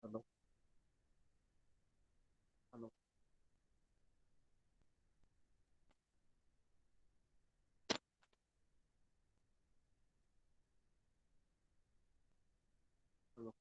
Hello, hello, hello.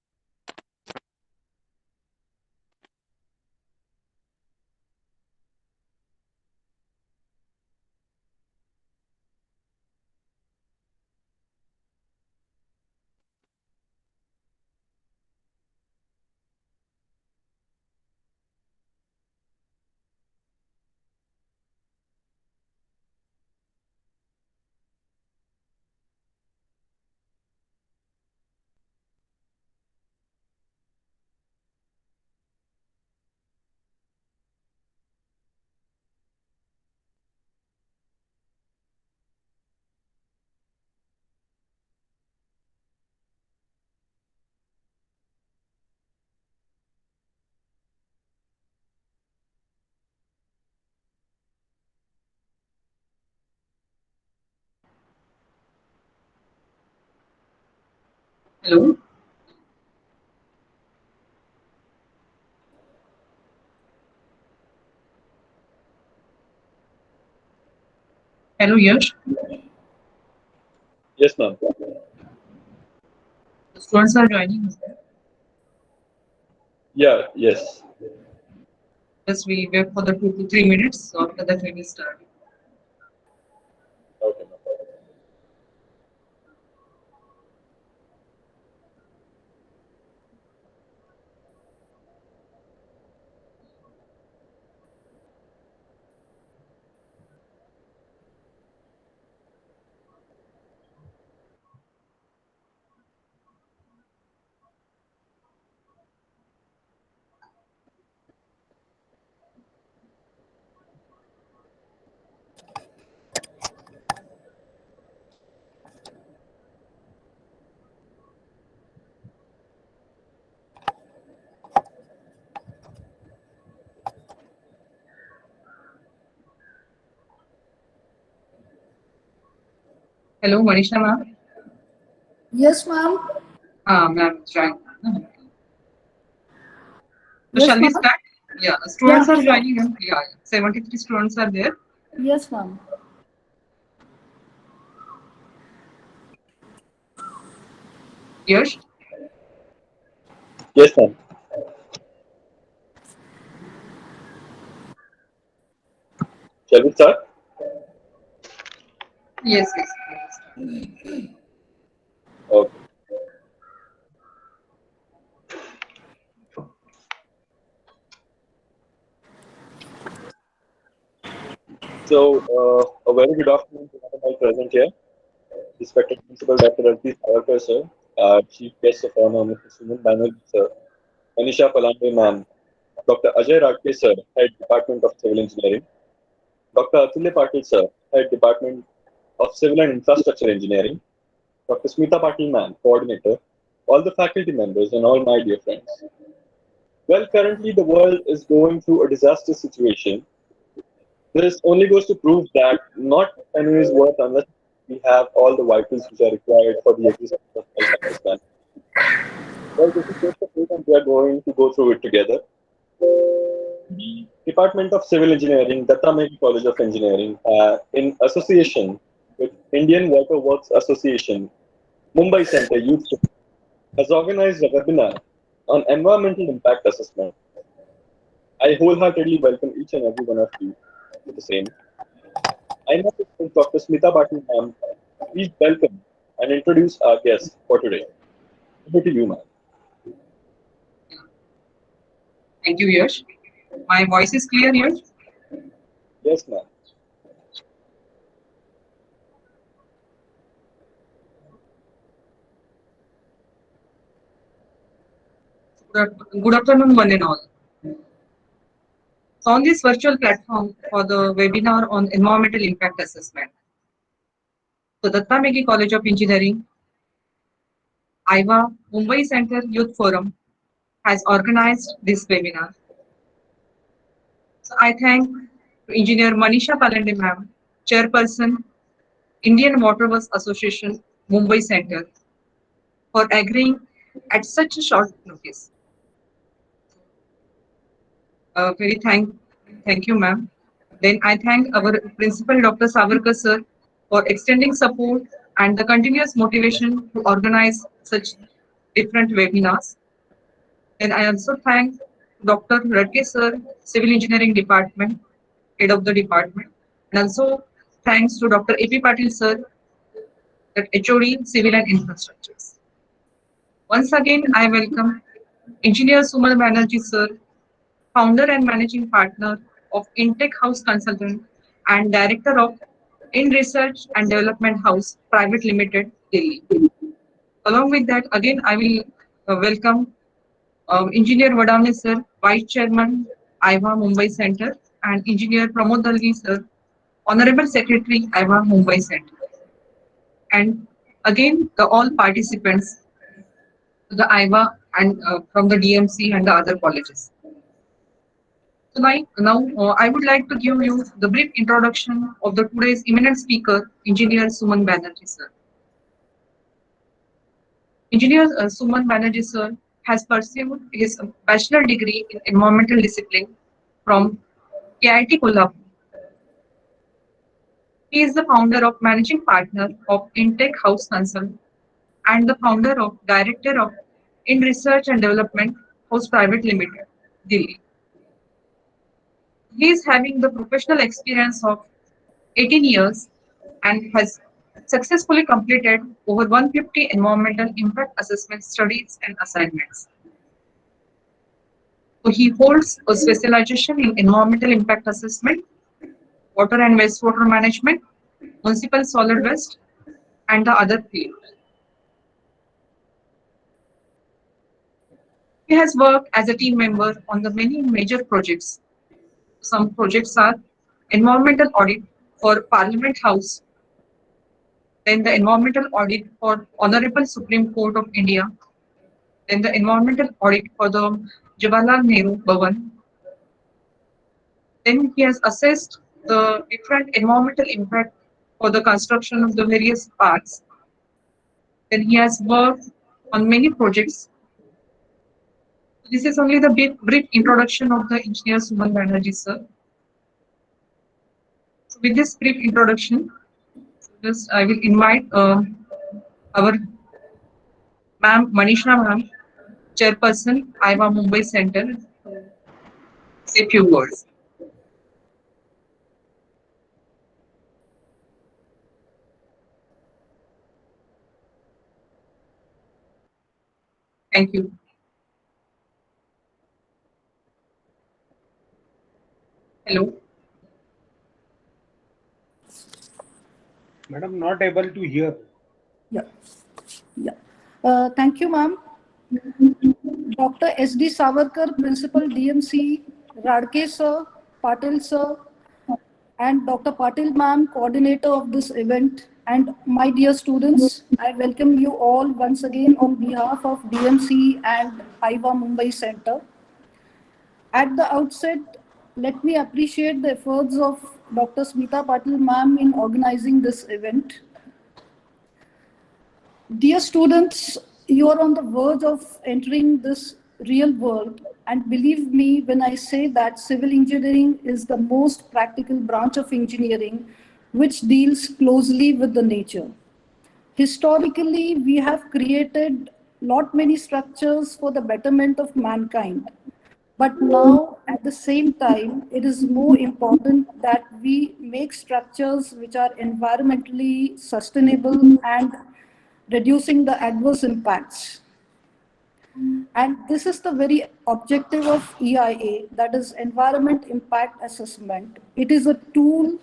Hello, hello, Yash. Yes, ma'am. The students are joining us. Yeah, yes. Just we wait for the 2 to 3 minutes. So after that, we will start. Okay, ma'am. Hello, Manisha ma'am. Yes, ma'am. Ma'am is joining. So Yes, shall we ma'am. start? Yeah, Yeah. students are joining us. Yeah, 73 students are there. Yes, ma'am. Yash. Yes, ma'am. Shall we start? Yes, yes. Okay. So, a very good afternoon to everyone present here. Respected Principal Dr. Rajdeep Agarkar, sir. Chief Guest of Honor, Mr. Suman Banerjee, sir. Manisha Palande, ma'am. Dr. Ajay Radke, sir, Head Department of Civil Engineering. Dr. Atulya Patil, sir, Head Department of Civil and Infrastructure Engineering. Dr. Smita Patil, ma'am, Coordinator. All the faculty members and all my dear friends. Well, currently the world is going through a disaster situation. This only goes to prove that not any is worth unless we have all the vitals which are required for the existence of Alzheimer's plan. Well, this is just a phase and we are going to go through it together. The Department of Civil Engineering, Datta Mehta College of Engineering, in association with Indian Water Works Association, Mumbai Center Youth, has organized a webinar on environmental impact assessment. I wholeheartedly welcome each and every one of you to the same. I now request Dr. Smita Patil, ma'am, please welcome and introduce our guest for today. Over to you, ma'am. Thank you, Yash. My voice is clear, Yash. Yes, ma'am. Good afternoon, one and all. So on this virtual platform for the webinar on environmental impact assessment, the Datta Megi College of Engineering, IVA Mumbai Center Youth Forum has organized this webinar. So I thank Engineer Manisha Palande ma'am, Chairperson, Indian Waterworks Association, Mumbai Center, for agreeing at such a short notice. Very thank you, ma'am. Then I thank our principal, Dr. Savarkar sir, for extending support and the continuous motivation to organize such different webinars. Then I also thank Dr. Radke sir, Civil Engineering Department, head of the department, and also thanks to Dr. A.P. Patil sir, that HOD, Civil and Infrastructures. Once again, I welcome Engineer Suman Banerjee sir, founder and managing partner of Intech House Consultant and director of In Research and Development House Private Limited, Delhi. Along with that, again, I will welcome Engineer Vadavne sir, Vice Chairman, IVA Mumbai Center, and Engineer Pramod Dalgi sir, Honorable Secretary, IVA Mumbai Center. And again, the all participants, the IVA and from the DMC and the other colleges. So now I would like to give you the brief introduction of the today's eminent speaker, Engineer Suman Banerjee sir. Engineer Suman Banerjee sir has pursued his bachelor degree in environmental discipline from KIT Kolhapur. He is the founder of managing partner of Intech House Consult and the founder of director of In Research and Development House Private Limited, Delhi. He is having the professional experience of 18 years and has successfully completed over 150 environmental impact assessment studies and assignments. So he holds a specialization in environmental impact assessment, water and wastewater management, municipal solid waste, and the other fields. He has worked as a team member on the many major projects. Some projects are environmental audit for Parliament House, then the environmental audit for Honorable Supreme Court of India, then the environmental audit for the Jawaharlal Nehru Bhavan. Then he has assessed the different environmental impact for the construction of the various parks. Then he has worked on many projects. This is only the brief introduction of the engineer Suman Banerjee sir. So with this brief introduction, just I will invite our ma'am Manisha ma'am, chairperson IVA Mumbai Center, to say a few words. Thank you. Hello. Madam, not able to hear. Yeah. Yeah. Thank you, ma'am. Dr. S.D. Savarkar, Principal DMC, Radke sir, Patil sir, and Dr. Patil ma'am, coordinator of this event, and my dear students, I welcome you all once again on behalf of DMC and IVA Mumbai Center. At the outset, let me appreciate the efforts of Dr. Smita Patil ma'am in organizing this event. Dear students, you are on the verge of entering this real world, and believe me when I say that civil engineering is the most practical branch of engineering which deals closely with the nature. Historically, we have created lot many structures for the betterment of mankind. But now, at the same time, it is more important that we make structures which are environmentally sustainable and reducing the adverse impacts. And this is the very objective of EIA, that is Environment Impact Assessment. It is a tool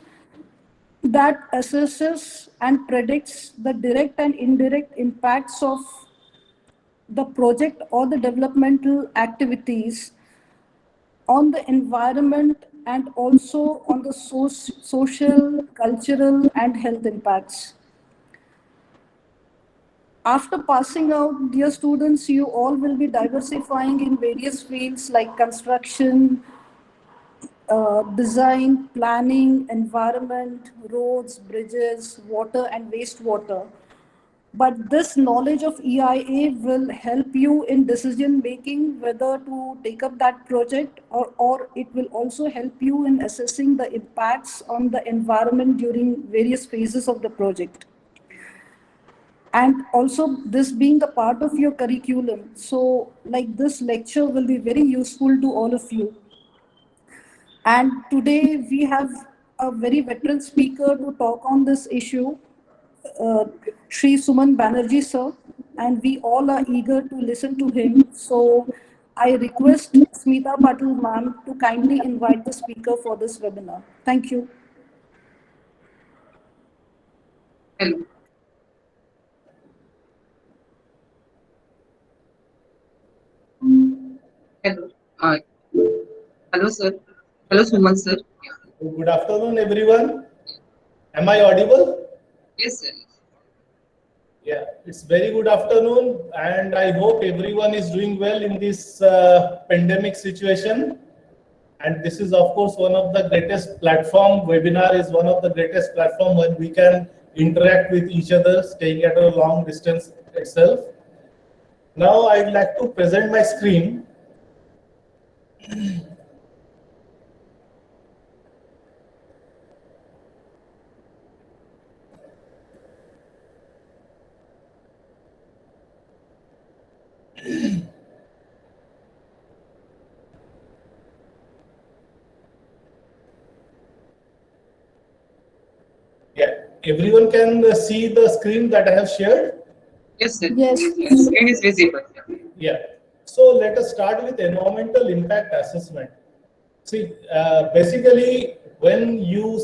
that assesses and predicts the direct and indirect impacts of the project or the developmental activities on the environment and also on the social, cultural, and health impacts. After passing out, dear students, you all will be diversifying in various fields like construction, design, planning, environment, roads, bridges, water, and wastewater. But this knowledge of EIA will help you in decision making whether to take up that project, or it will also help you in assessing the impacts on the environment during various phases of the project. And also this being the part of your curriculum. So like this lecture will be very useful to all of you. And today we have a very veteran speaker to talk on this issue, Sri Suman Banerjee sir, and we all are eager to listen to him. So I request Smita Patil ma'am to kindly invite the speaker for this webinar. Thank you. Hello. Hello. Hello, sir. Hello, Suman, sir. Good afternoon, everyone. Am I audible? Yes, sir. Yeah, it's very good afternoon, and I hope everyone is doing well in this pandemic situation. And this is, of course, one of the greatest platform. Webinar is one of the greatest platform when we can interact with each other, staying at a long distance itself. Now, I'd like to present my screen. Yeah, everyone can see the screen that I have shared. Yes, sir. Yes. Screen is visible. Yeah. So let us start with environmental impact assessment. See, basically, when you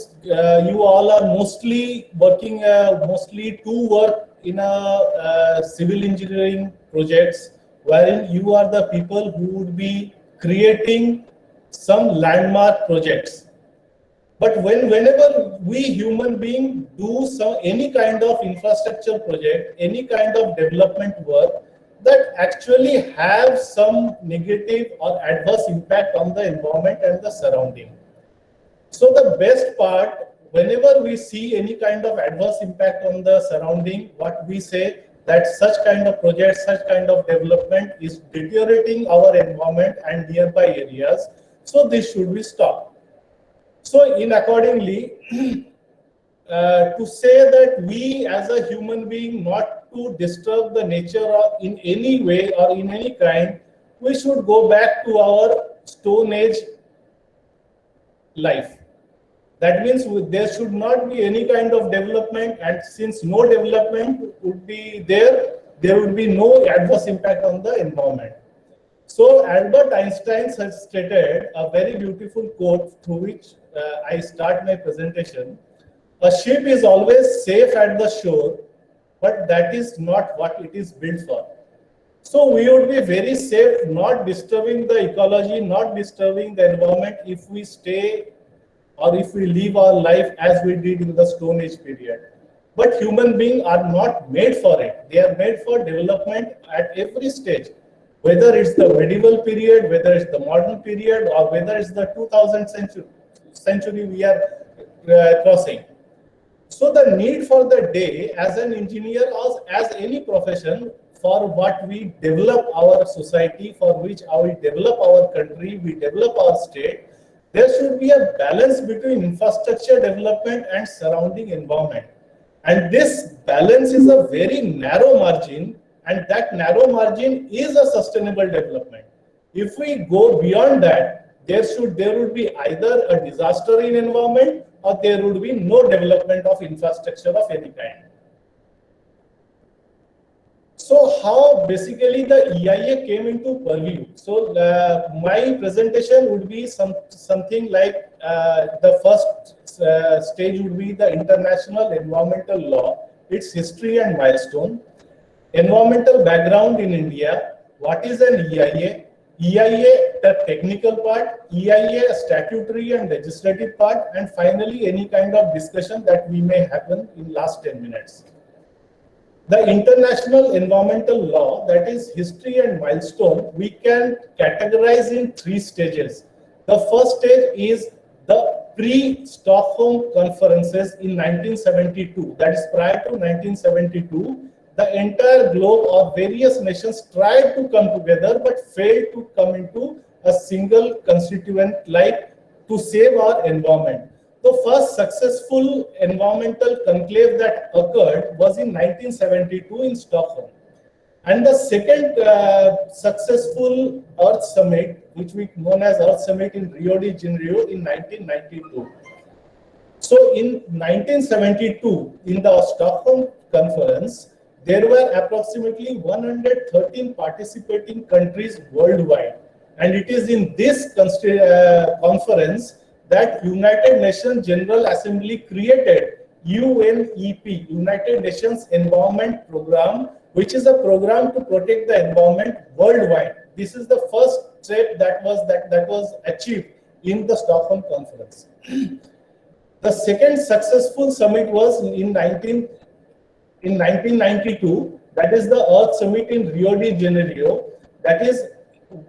all are mostly working, mostly to work in a civil engineering projects, wherein you are the people who would be creating some landmark projects. But whenever we human being do any kind of infrastructure project, any kind of development work that actually have some negative or adverse impact on the environment and the surrounding. So the best part, whenever we see any kind of adverse impact on the surrounding, what we say that such kind of project, such kind of development is deteriorating our environment and nearby areas. So this should be stopped. So in accordingly, to say that we as a human being not to disturb the nature or in any way or in any kind, we should go back to our Stone Age life. That means there should not be any kind of development, and since no development would be there would be no adverse impact on the environment. So Albert Einstein has stated a very beautiful quote through which I start my presentation. A ship is always safe at the shore, but that is not what it is built for. So we would be very safe, not disturbing the ecology, not disturbing the environment if we stay or if we live our life as we did in the Stone Age period. But human beings are not made for it. They are made for development at every stage. Whether it's the medieval period, whether it's the modern period, or whether it's the 2000th century we are crossing. So the need for the day as an engineer or as any profession for what we develop our society, for which we develop our country, we develop our state, there should be a balance between infrastructure development and surrounding environment. And this balance is a very narrow margin, and that narrow margin is a sustainable development. If we go beyond that, there would be either a disaster in environment or there would be no development of infrastructure of any kind. So how basically the EIA came into purview? So my presentation would be something like the first stage would be the international environmental law, its history and milestone, environmental background in India, what is an EIA, EIA the technical part, EIA statutory and legislative part, and finally any kind of discussion that we may happen in last 10 minutes. The international environmental law, that is history and milestone, we can categorize in 3 stages. The first stage is the pre-Stockholm conferences in 1972. That is prior to 1972. the entire globe or various nations tried to come together but failed to come into a single constituent like to save our environment. The first successful environmental conclave that occurred was in 1972 in Stockholm. And the second successful Earth Summit, which we known as Earth Summit in Rio de Janeiro in 1992. So in 1972, in the Stockholm Conference, there were approximately 113 participating countries worldwide. And it is in this conference that United Nations General Assembly created UNEP, United Nations Environment Program, which is a program to protect the environment worldwide. This is the first step that was achieved in the Stockholm Conference. The second successful summit was in 1992, that is the Earth Summit in Rio de Janeiro, that is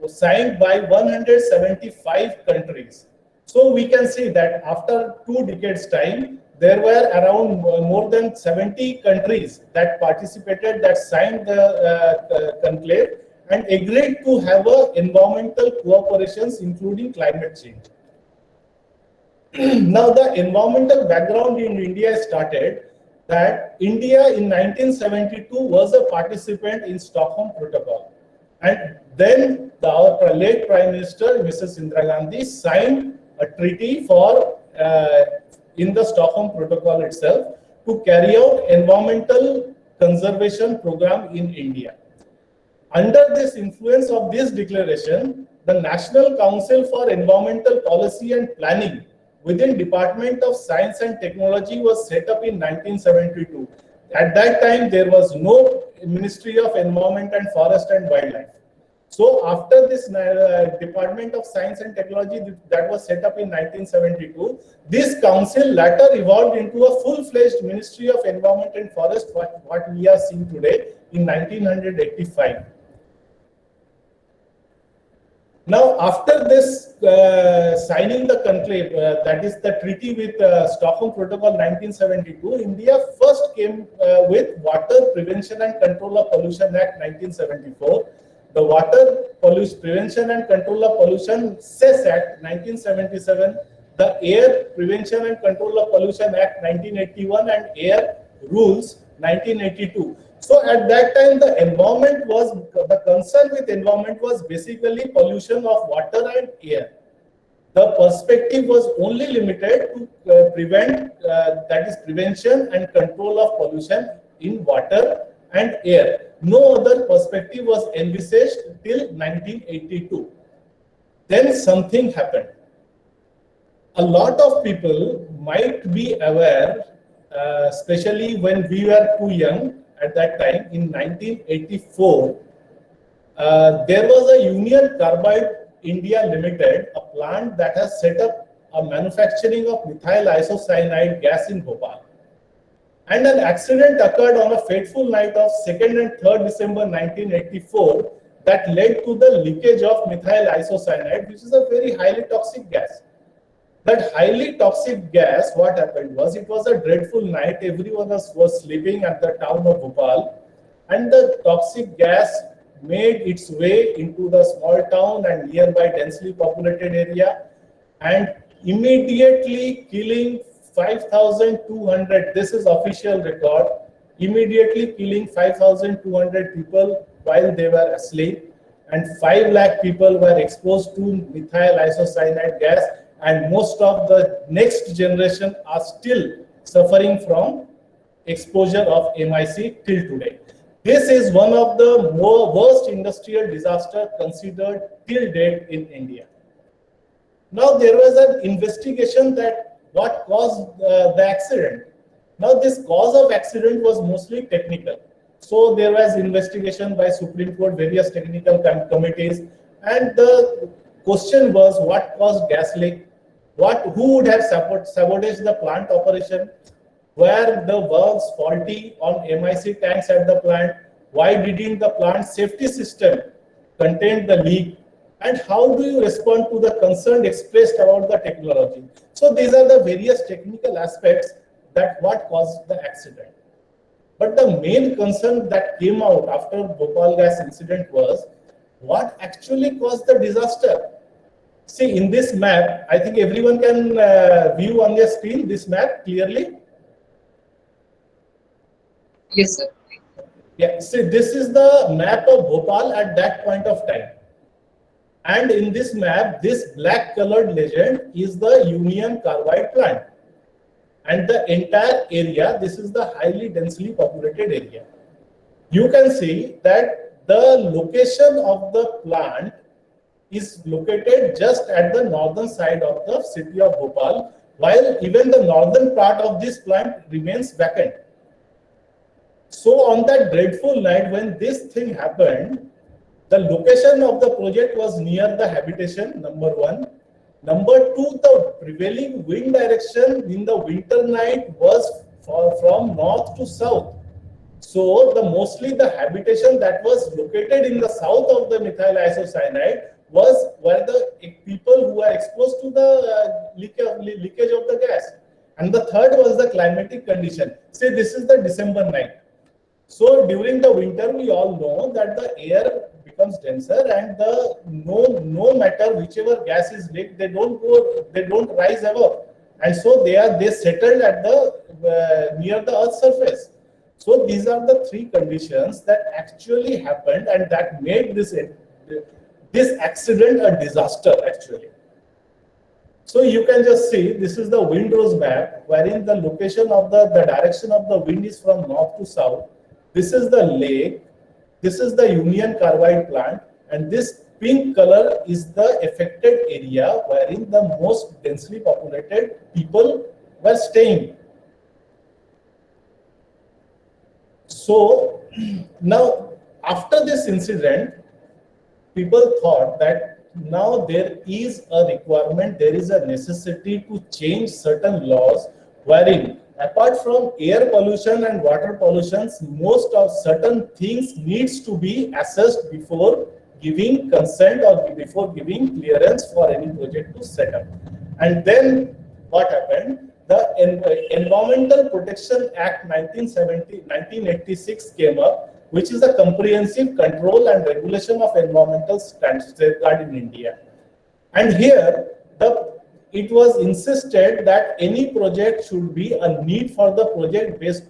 signed by 175 countries. So we can see that after 2 decades time, there were around more than 70 countries that participated, that signed the conclave and agreed to have environmental cooperations, including climate change. Now the environmental background in India started that India in 1972 was a participant in Stockholm Protocol. And then our late Prime Minister, Mrs. Indira Gandhi, signed a treaty for in the Stockholm Protocol itself to carry out environmental conservation program in India. Under this influence of this declaration, the National Council for Environmental Policy and Planning within Department of Science and Technology was set up in 1972. At that time, there was no Ministry of Environment and Forest and Wildlife. So after this Department of Science and Technology that was set up in 1972, this council later evolved into a full-fledged Ministry of Environment and Forest, what we are seeing today in 1985. Now, after this signing the conclave, that is the treaty with Stockholm Protocol 1972, India first came with Water Prevention and Control of Pollution Act 1974, the Water Prevention and Control of Pollution CES Act 1977, the Air Prevention and Control of Pollution Act 1981, and Air Rules 1982. So at that time, the concern with environment was basically pollution of water and air. The perspective was only limited to prevent, that is prevention and control of pollution in water and air. No other perspective was envisaged till 1982. Then something happened. A lot of people might be aware, especially when we were too young, at that time, in 1984, there was a Union Carbide India Limited, a plant that has set up a manufacturing of methyl isocyanide gas in Bhopal. And an accident occurred on a fateful night of 2nd and 3rd December 1984 that led to the leakage of methyl isocyanide, which is a very highly toxic gas. That highly toxic gas, what happened was, it was a dreadful night. Everyone was sleeping at the town of Bhopal, and the toxic gas made its way into the small town and nearby densely populated area, and immediately killing 5,200. This is official record. Immediately killing 5,200 people while they were asleep, and 5 lakh people were exposed to methyl isocyanide gas. And most of the next generation are still suffering from exposure of MIC till today. This is one of the worst industrial disaster considered till date in India. Now there was an investigation that what caused the accident. Now this cause of accident was mostly technical. So there was investigation by Supreme Court, various technical committees, and the question was what caused gas leak. Who would have sabotaged the plant operation? Were the valves faulty on MIC tanks at the plant? Why didn't the plant safety system contain the leak? And how do you respond to the concern expressed about the technology? So these are the various technical aspects that what caused the accident. But the main concern that came out after Bhopal gas incident was what actually caused the disaster. See, in this map, I think everyone can view on their screen this map clearly. Yes, sir. Yeah, see, this is the map of Bhopal at that point of time. And in this map, this black colored legend is the Union Carbide plant. And the entire area, this is the highly densely populated area. You can see that the location of the plant is located just at the northern side of the city of Bhopal, while even the northern part of this plant remains vacant. So on that dreadful night when this thing happened, the location of the project was near the habitation, number one. Number two, the prevailing wind direction in the winter night was from north to south. So mostly the habitation that was located in the south of the methyl isocyanide was where the people who are exposed to the leakage of the gas. And the third was the climatic condition. Say this is the December night. So during the winter, we all know that the air becomes denser, and no matter whichever gas is leaked, they don't rise ever, and so they settled at the near the Earth's surface. So these are the three conditions that actually happened, and that made this accident a disaster actually. So you can just see this is the windrose map, wherein the location of the direction of the wind is from north to south. This is the lake, this is the Union Carbide plant, and this pink color is the affected area wherein the most densely populated people were staying. So now after this incident, people thought that now there is a requirement, there is a necessity to change certain laws wherein apart from air pollution and water pollution, most of certain things needs to be assessed before giving consent or before giving clearance for any project to set up. And then what happened? The Environmental Protection Act 1986 came up, which is a comprehensive control and regulation of environmental safeguard in India. And here, it was insisted that any project should be a need for the project-based,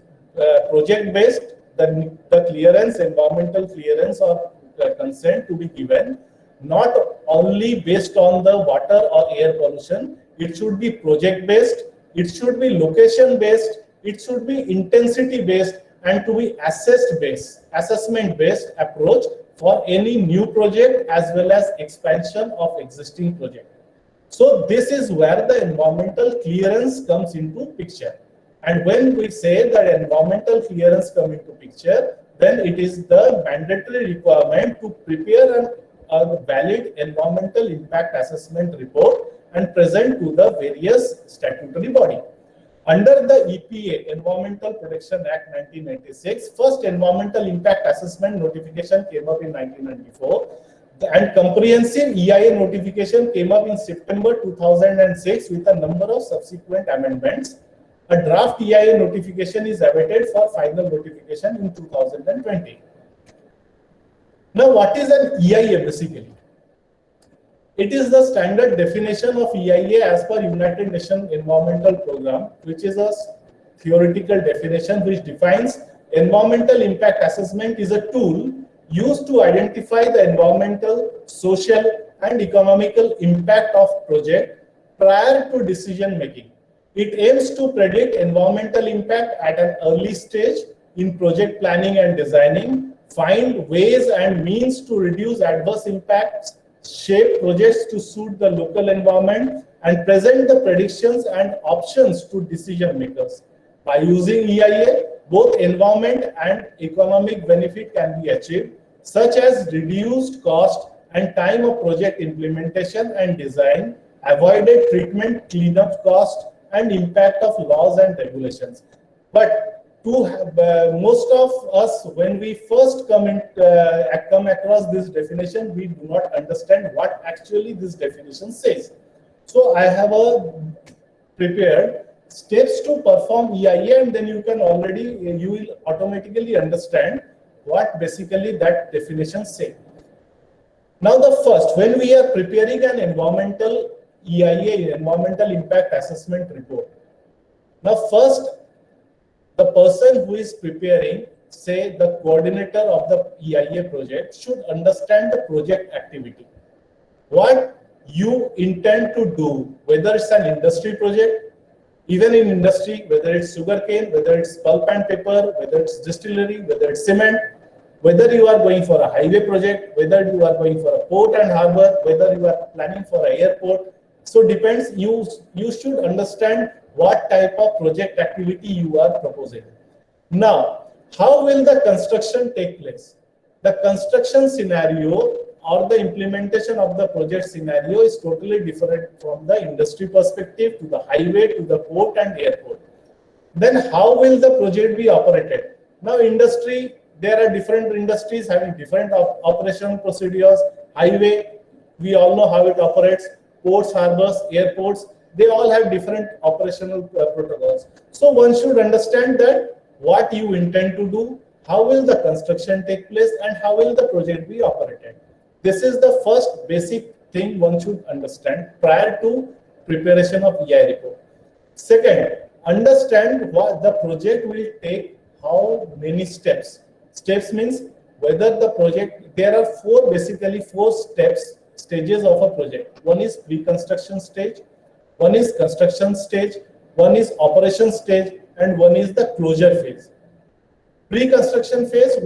the clearance, environmental clearance or consent to be given, not only based on the water or air pollution. It should be project-based, it should be location-based, it should be intensity-based, and to be assessment-based approach for any new project as well as expansion of existing project. So this is where the environmental clearance comes into picture. And when we say that environmental clearance comes into picture, then it is the mandatory requirement to prepare a valid environmental impact assessment report and present to the various statutory body. Under the EPA, Environmental Protection Act 1996, first environmental impact assessment notification came up in 1994. And comprehensive EIA notification came up in September 2006 with a number of subsequent amendments. A draft EIA notification is awaited for final notification in 2020. Now, what is an EIA basically? It is the standard definition of EIA as per United Nations Environmental Programme, which is a theoretical definition which defines environmental impact assessment is a tool used to identify the environmental, social, and economical impact of project prior to decision making. It aims to predict environmental impact at an early stage in project planning and designing, find ways and means to reduce adverse impacts, shape projects to suit the local environment, and present the predictions and options to decision makers. By using EIA, both environment and economic benefit can be achieved, such as reduced cost and time of project implementation and design, avoided treatment cleanup cost, and impact of laws and regulations. But most of us, when we first come across this definition, we do not understand what actually this definition says. So I have prepared steps to perform EIA, and then you will automatically understand what basically that definition say. Now the first, when we are preparing an environmental EIA, environmental impact assessment report. Now first, the person who is preparing, say the coordinator of the EIA project, should understand the project activity. What you intend to do, whether it's an industry project, even in industry, whether it's sugarcane, whether it's pulp and paper, whether it's distillery, whether it's cement, whether you are going for a highway project, whether you are going for a port and harbor, whether you are planning for an airport. So depends, you should understand what type of project activity you are proposing. Now, how will the construction take place? The construction scenario or the implementation of the project scenario is totally different from the industry perspective to the highway to the port and airport. Then how will the project be operated? Now industry, there are different industries having different operational procedures. Highway, we all know how it operates. Ports, harbors, airports, they all have different operational protocols. So one should understand that what you intend to do, how will the construction take place, and how will the project be operated. This is the first basic thing one should understand prior to preparation of EI report. Second, understand what the project will take, how many steps. Steps means whether the project, there are basically four stages of a project. One is pre-construction stage, one is construction stage, one is operation stage, and one is the closure phase. Pre-construction phase,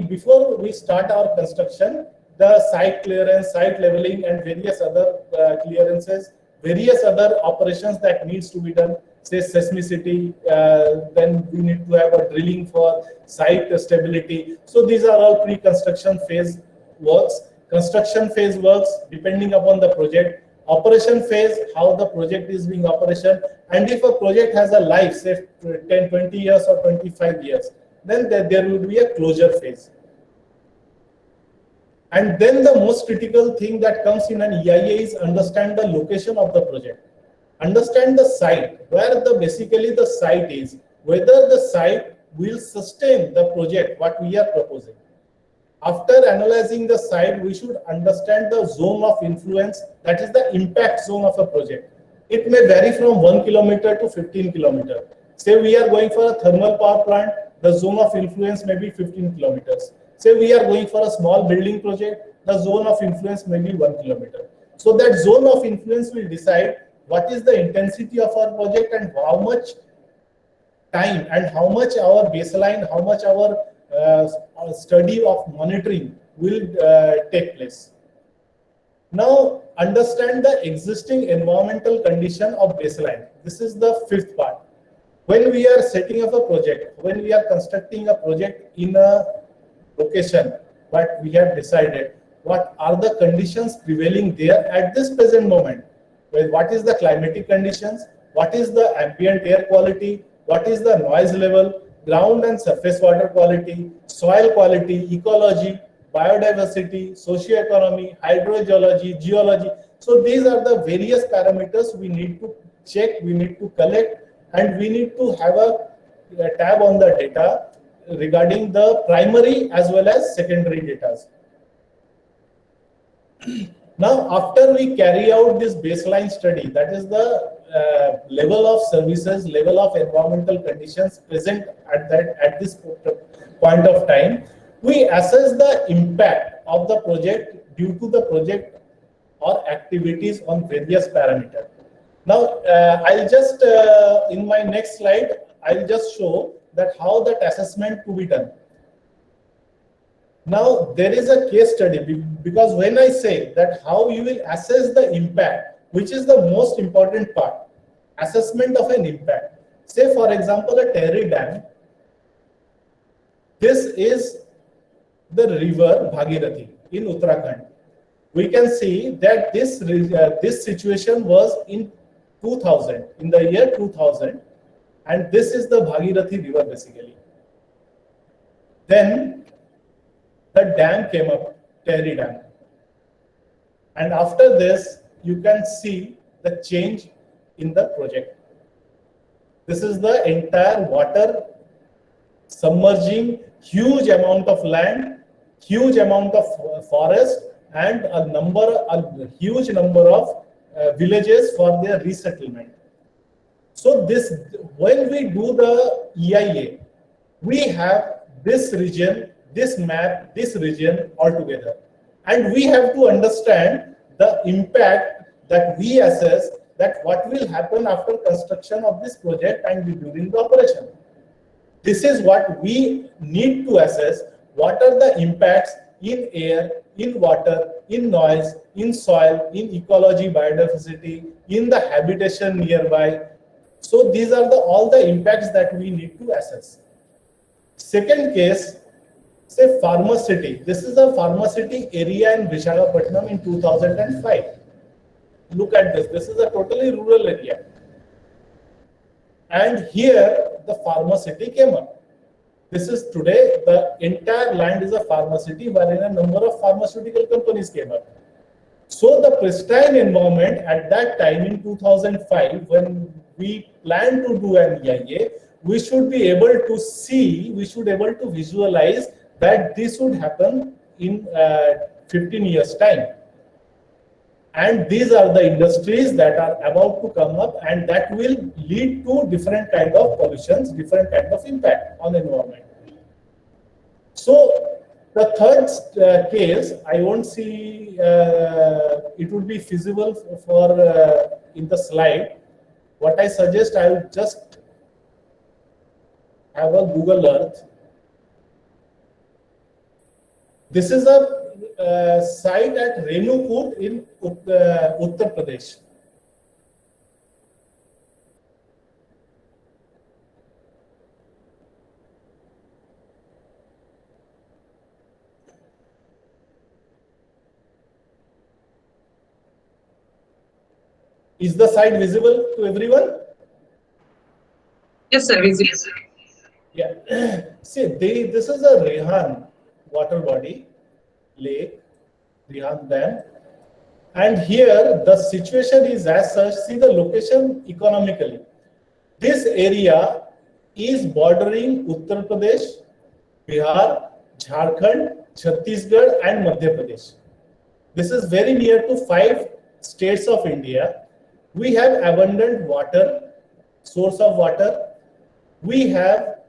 before we start our construction, the site clearance, site leveling, and various other clearances, various other operations that needs to be done, say seismicity, then we need to have a drilling for site stability. So these are all pre-construction phase works. Construction phase works depending upon the project. Operation phase, how the project is being operated, and if a project has a life, say 10, 20 years or 25 years, then there will be a closure phase. And then the most critical thing that comes in an EIA is understand the location of the project. Understand the site, where basically the site is, whether the site will sustain the project, what we are proposing. After analyzing the site, we should understand the zone of influence, that is the impact zone of a project. It may vary from 1 kilometer to 15 kilometers. Say we are going for a thermal power plant, the zone of influence may be 15 kilometers. Say we are going for a small building project, the zone of influence may be 1 kilometer. So that zone of influence will decide what is the intensity of our project and how much time and how much our baseline, how much our study of monitoring will take place. Now understand the existing environmental condition of baseline. This is the fifth part. When we are setting up a project, when we are constructing a project in a location, what we have decided, what are the conditions prevailing there at this present moment? Well, what is the climatic conditions? What is the ambient air quality? What is the noise level? Ground and surface water quality, soil quality, ecology, biodiversity, socio-economy, hydrogeology, geology. So these are the various parameters we need to check, we need to collect, and we need to have a tab on the data regarding the primary as well as secondary data. Now, after we carry out this baseline study, that is the level of services, level of environmental conditions present at this point of time, we assess the impact of the project due to the project or activities on various parameters. Now, I'll just, in my next slide, I'll just show that how that assessment to be done. Now, there is a case study, because when I say that how you will assess the impact, which is the most important part, assessment of an impact. Say, for example, a Tehri Dam. This is the river Bhagirathi in Uttarakhand. We can see that this situation was in 2000, in the year 2000, and this is the Bhagirathi river basically. Then the dam came up, Tehri Dam. And after this, you can see the change in the project. This is the entire water submerging huge amount of land, huge amount of forest, and a huge number of villages for their resettlement. So when we do the EIA, we have this region, this map, this region altogether. And we have to understand the impact that we assess, that what will happen after construction of this project and during the operation. This is what we need to assess. What are the impacts in air, in water, in noise, in soil, in ecology, biodiversity, in the habitation nearby. So these are all the impacts that we need to assess. Second case, say Pharmacity. This is a Pharmacity area in Visakhapatnam in 2005. Look at this. This is a totally rural area. And here the Pharmacity came up. This is today, the entire land is a Pharmacity wherein a number of pharmaceutical companies came up. So the pristine environment at that time in 2005, when we plan to do an EIA, we should be able to see, we should be able to visualize that this would happen in 15 years' time. And these are the industries that are about to come up, and that will lead to different kind of pollutions, different kind of impact on the environment. So the third case, I won't see it would be feasible for in the slide. What I suggest, I will just have a Google Earth. This is a site at Renukut in Uttar Pradesh. Is the site visible to everyone? Yes, sir. Visible. Yeah. See, this is a Rehan water body, lake, Rehan Dam. And here the situation is as such. See the location economically. This area is bordering Uttar Pradesh, Bihar, Jharkhand, Chhattisgarh, and Madhya Pradesh. This is very near to 5 states of India. We have abundant water, source of water. We have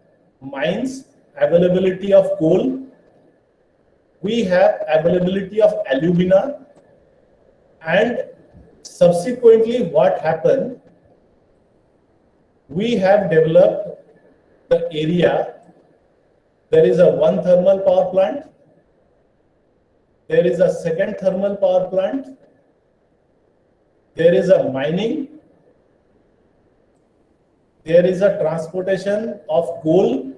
mines, availability of coal. We have availability of alumina. And subsequently, what happened? We have developed the area. There is one thermal power plant. There is a second thermal power plant. There is a mining. There is a transportation of coal.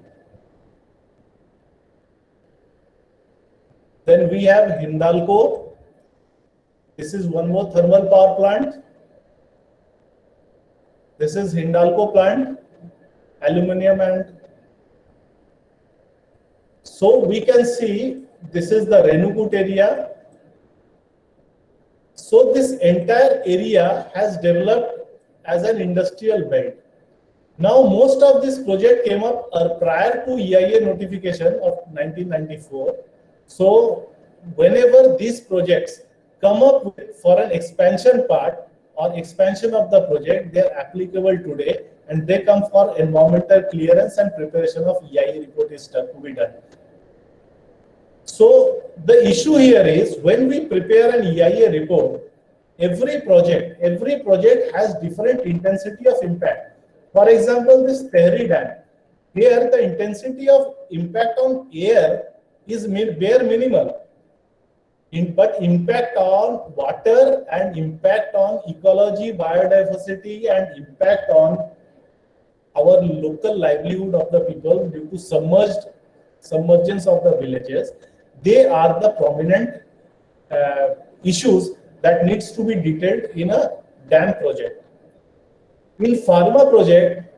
Then we have Hindalco. This is one more thermal power plant. This is Hindalco plant, aluminium, and so we can see this is the Renukut area. So this entire area has developed as an industrial belt. Now most of this project came up prior to EIA notification of 1994. So whenever these projects come up for an expansion part or expansion of the project, they are applicable today, and they come for environmental clearance and preparation of EIA report is to be done. So the issue here is when we prepare an EIA report, every project has different intensity of impact. For example, this Tehri Dam, here the intensity of impact on air is bare minimal. But impact on water and impact on ecology, biodiversity, and impact on our local livelihood of the people due to submergence of the villages, they are the prominent issues that needs to be detailed in a dam project. In pharma project,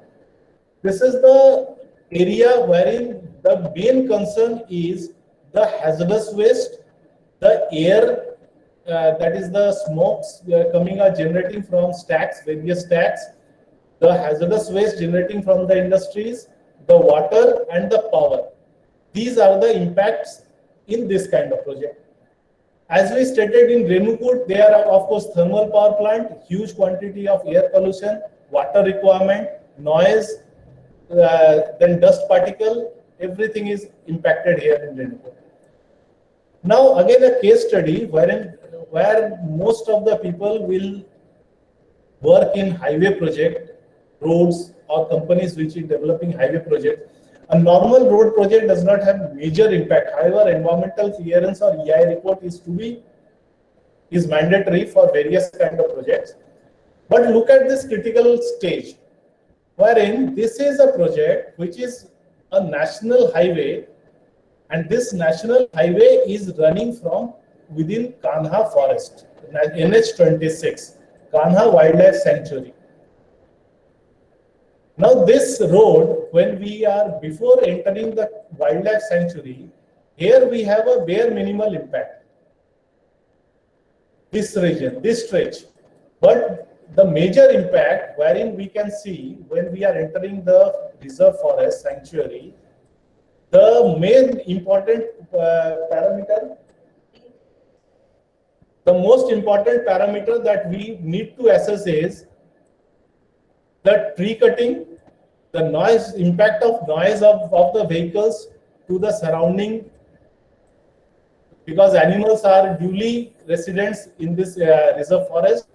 this is the area wherein the main concern is the hazardous waste, the air, that is the smokes coming or generating from stacks, various stacks, the hazardous waste generating from the industries, the water and the power. These are the impacts in this kind of project. As we stated in Renukut, there are of course thermal power plant, huge quantity of air pollution, water requirement, noise, then dust particle, everything is impacted here in Renukut. Now again a case study where most of the people will work in highway project, roads or companies which is developing highway project. A normal road project does not have major impact. However, environmental clearance or EIA report is mandatory for various kind of projects. But look at this critical stage, wherein this is a project which is a national highway, and this national highway is running from within Kanha forest, NH26, Kanha Wildlife Sanctuary. Now this road, when we are before entering the wildlife sanctuary, here we have a bare minimal impact. This region, this stretch. But the major impact wherein we can see when we are entering the reserve forest sanctuary, the main important parameter, the most important parameter that we need to assess is the tree cutting, the noise, impact of noise of the vehicles to the surrounding, because animals are duly residents in this reserve forest.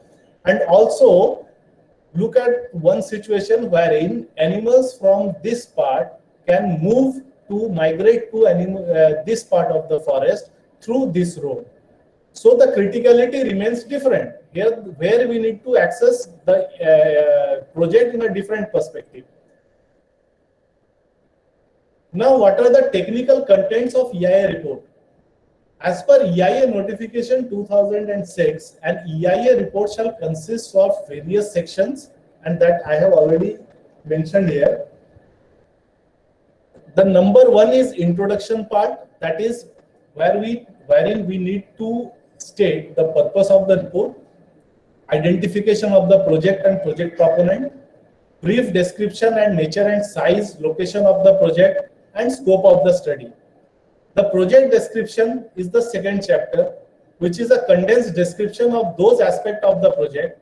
And also look at one situation wherein animals from this part can move to migrate to this part of the forest through this road. So the criticality remains different here, where we need to access the project in a different perspective. Now, what are the technical contents of EIA report? As per EIA notification 2006, an EIA report shall consist of various sections, and that I have already mentioned here. The number one is introduction part, that is wherein we need to state the purpose of the report, identification of the project and project proponent, brief description and nature and size, location of the project, and scope of the study. The project description is the second chapter, which is a condensed description of those aspects of the project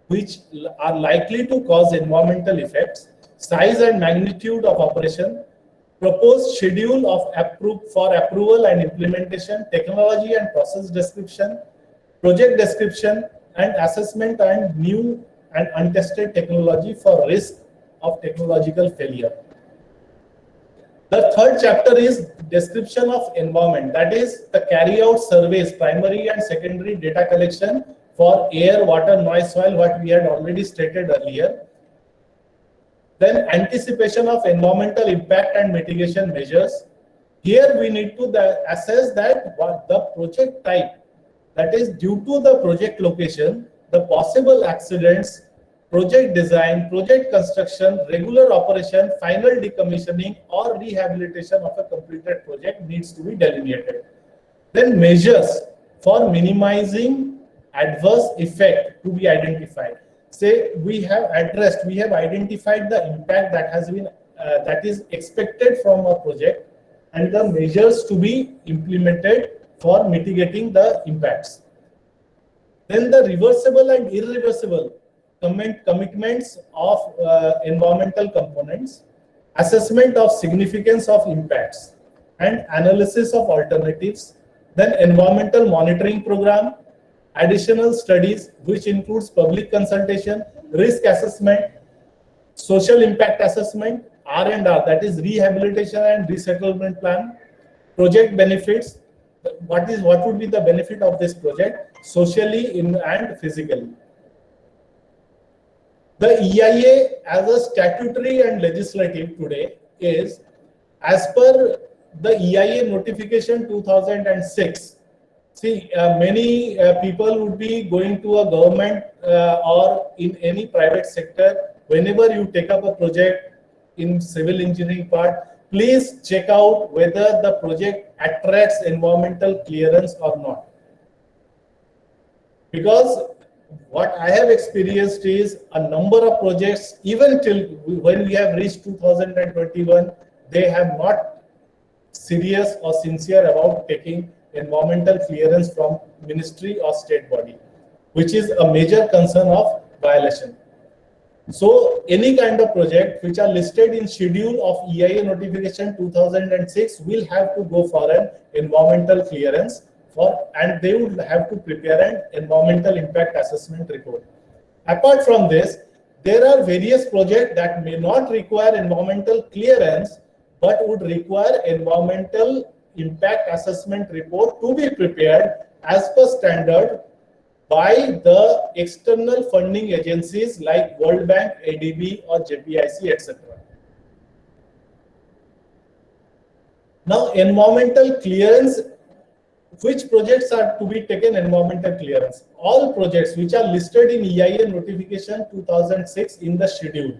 which are likely to cause environmental effects, size and magnitude of operation, proposed schedule of for approval and implementation, technology and process description, project description, and assessment and new and untested technology for risk of technological failure. The third chapter is description of environment, that is the carry out surveys, primary and secondary data collection for air, water, noise, soil, what we had already stated earlier. Then anticipation of environmental impact and mitigation measures. Here we need to assess that what the project type, that is due to the project location, the possible accidents, project design, project construction, regular operation, final decommissioning or rehabilitation of a completed project needs to be delineated. Then measures for minimizing adverse effect to be identified. Say we have identified the impact that has been that is expected from a project and the measures to be implemented for mitigating the impacts. Then the reversible and irreversible commitments of environmental components, assessment of significance of impacts, and analysis of alternatives. Then environmental monitoring program, additional studies which includes public consultation, risk assessment, social impact assessment, R&R, that is rehabilitation and resettlement plan, project benefits. What would be the benefit of this project socially and physically? The EIA as a statutory and legislative today is, as per the EIA notification 2006. See, many people would be going to a government or in any private sector. Whenever you take up a project in civil engineering part, please check out whether the project attracts environmental clearance or not. Because what I have experienced is a number of projects, even till when we have reached 2021, they have not serious or sincere about taking environmental clearance from ministry or state body, which is a major concern of violation. So any kind of project which are listed in schedule of EIA notification 2006 will have to go for an environmental clearance and they would have to prepare an environmental impact assessment report. Apart from this, there are various projects that may not require environmental clearance but would require environmental impact assessment report to be prepared as per standard by the external funding agencies like World Bank, ADB or JPIC, etc. Now, environmental clearance, which projects are to be taken environmental clearance? All projects which are listed in EIA notification 2006 in the schedule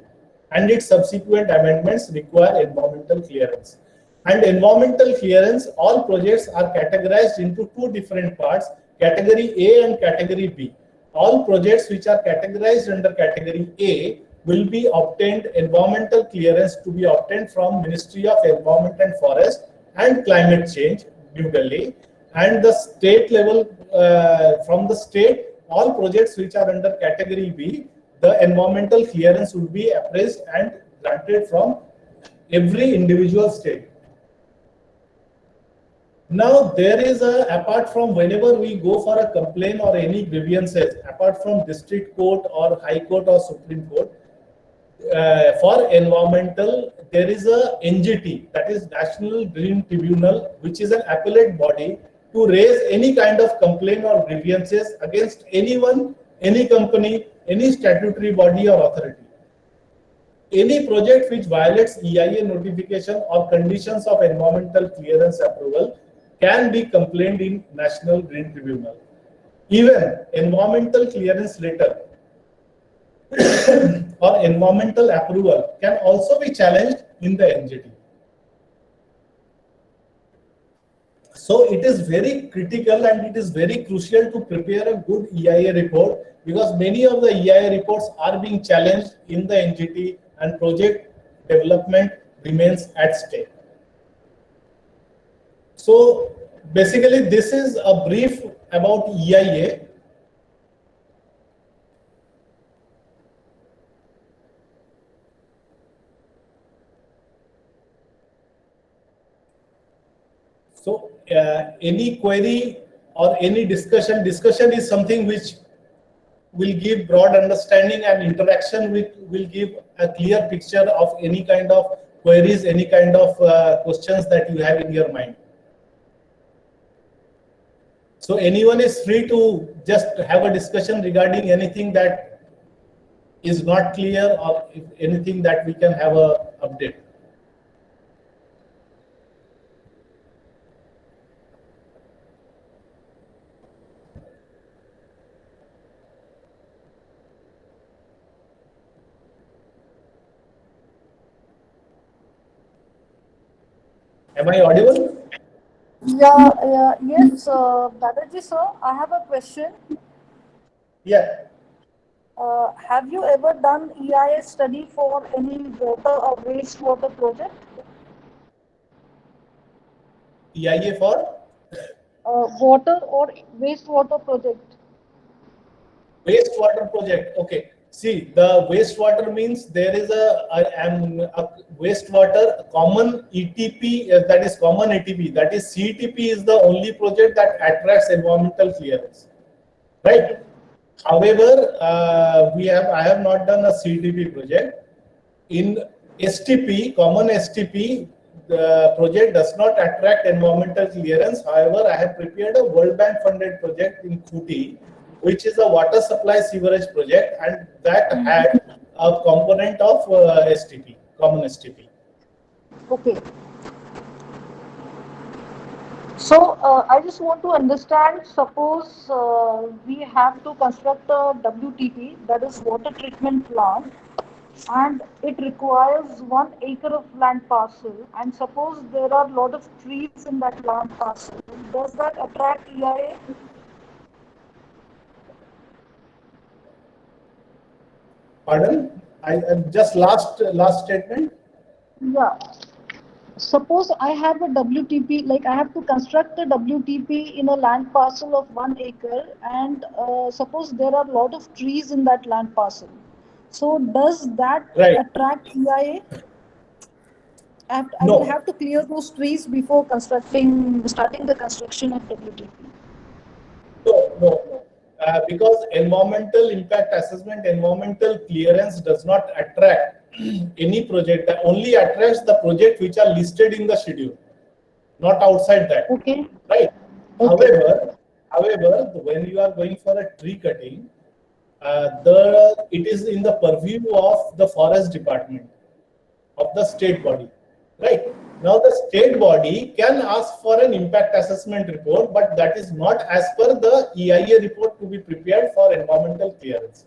and its subsequent amendments require environmental clearance. And environmental clearance, all projects are categorized into two different parts, category A and category B. All projects which are categorized under category A will be obtained environmental clearance to be obtained from Ministry of Environment and Forest and Climate Change, New Delhi, and the state level, from the state, all projects which are under category B, the environmental clearance will be appraised and granted from every individual state. Now, there is apart from whenever we go for a complaint or any grievances, apart from district court or high court or Supreme Court, for environmental, there is a NGT, that is National Green Tribunal, which is an appellate body to raise any kind of complaint or grievances against anyone, any company, any statutory body or authority. Any project which violates EIA notification or conditions of environmental clearance approval can be complained in National Green Tribunal. Even environmental clearance letter or environmental approval can also be challenged in the NGT. So it is very critical and it is very crucial to prepare a good EIA report, because many of the EIA reports are being challenged in the NGT and project development remains at stake. So basically this is a brief about EIA. So any query or any discussion is something which will give broad understanding, and interaction will give a clear picture of any kind of queries, any kind of questions that you have in your mind. So anyone is free to just have a discussion regarding anything that is not clear, or if anything that we can have a update. Am I audible? Yes, Dadaji sir, I have a question. Yeah. Have you ever done EIS study for any water or wastewater project? EIA for? Water or wastewater project? Wastewater project. Okay. See, the wastewater means there is a wastewater common ETP, that is common ATP, that is CTP is the only project that attracts environmental clearance, right? However, I have not done a CTP project. In STP, common STP, the project does not attract environmental clearance. However, I have prepared a World Bank funded project in Khuti, which is a water supply sewerage project, and that had a component of STP, common STP. Okay. So I just want to understand, suppose we have to construct a WTP, that is water treatment plant, and it requires 1 acre of land parcel, and suppose there are a lot of trees in that land parcel, does that attract EIA? Pardon? I just last statement. Yeah. Suppose I have a WTP, like I have to construct a WTP in a land parcel of 1 acre, and suppose there are a lot of trees in that land parcel. So does that Right. attract EIA? I No. will have to clear those trees before starting the construction of WTP. No. Because environmental impact assessment, environmental clearance does not attract any project. That only attracts the project which are listed in the schedule, not outside that. Okay. Right. Okay. However, when you are going for a tree cutting, it is in the purview of the forest department of the state body. Right. Now the state body can ask for an impact assessment report, but that is not as per the EIA report to be prepared for environmental clearance.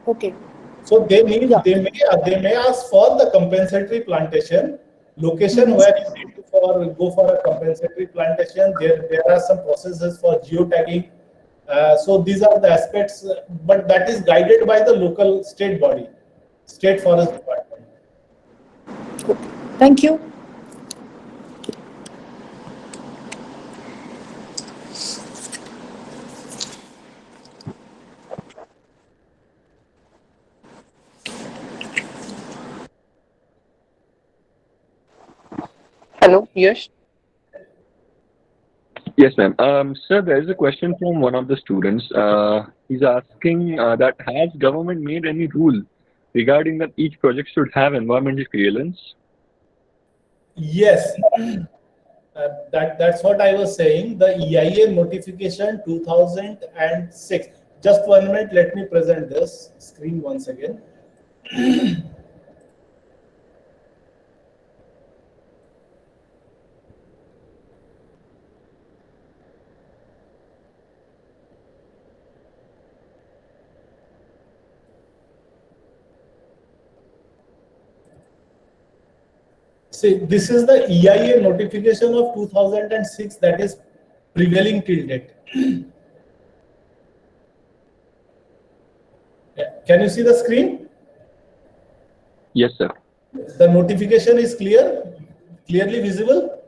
Okay. So they may ask for the compensatory plantation location where you need to go for a compensatory plantation. There are some processes for geotagging. So these are the aspects, but that is guided by the local state body, state forest department. Thank you. Hello, Yash. Yes, ma'am. Sir, there is a question from one of the students. He's asking that has government made any rule regarding that each project should have environmental clearance? Yes, that's what I was saying. The EIA notification 2006. Just 1 minute. Let me present this screen once again. See, this is the EIA notification of 2006 that is prevailing till date. Yeah. Can you see the screen? Yes, sir. The notification is clearly visible?